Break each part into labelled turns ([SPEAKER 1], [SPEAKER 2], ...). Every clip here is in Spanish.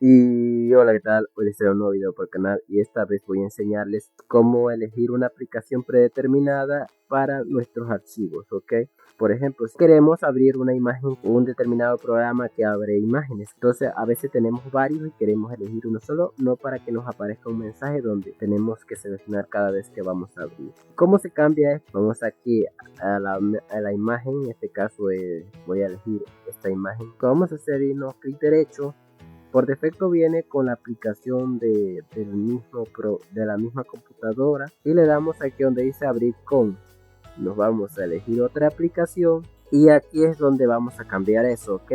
[SPEAKER 1] Y hola, ¿qué tal? Hoy les traigo un nuevo video por el canal y esta vez voy a enseñarles cómo elegir una aplicación predeterminada para nuestros archivos, ¿ok? Por ejemplo, si queremos abrir una imagen o un determinado programa que abre imágenes, entonces a veces tenemos varios y queremos elegir uno solo, no para que nos aparezca un mensaje donde tenemos que seleccionar cada vez que vamos a abrir. ¿Cómo se cambia esto? Vamos aquí a la imagen, en este caso voy a elegir esta imagen. Lo que vamos a hacer es clic derecho. Por defecto viene con la aplicación de la misma computadora y le damos aquí donde dice abrir con. Nos vamos a elegir otra aplicación y aquí es donde vamos a cambiar eso, ¿ok?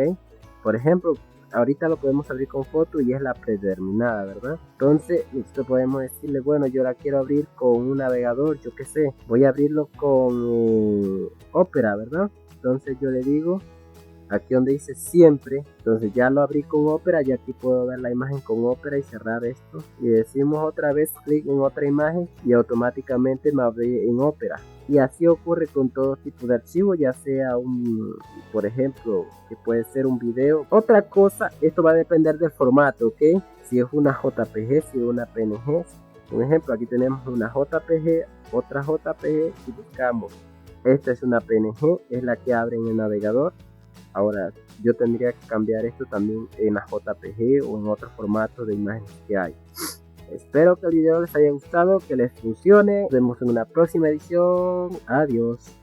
[SPEAKER 1] Por ejemplo, ahorita lo podemos abrir con foto y es la predeterminada, ¿verdad? Entonces nosotros podemos decirle, bueno, yo la quiero abrir con un navegador, yo qué sé, voy a abrirlo con Opera, ¿verdad? Entonces yo le digo aquí donde dice siempre, entonces ya lo abrí con Opera, ya aquí puedo ver la imagen con Opera y cerrar esto y decimos otra vez clic en otra imagen y automáticamente me abre en Opera. Y así ocurre con todo tipo de archivo, ya sea por ejemplo, que puede ser un video. Otra cosa, esto va a depender del formato, ¿ok? Si es una JPG, si es una PNG. Un ejemplo, aquí tenemos una JPG, otra JPG y buscamos. Esta es una PNG, es la que abre en el navegador. Ahora, yo tendría que cambiar esto también en la JPG o en otro formato de imágenes que hay. Espero que el video les haya gustado, que les funcione. Nos vemos en una próxima edición. Adiós.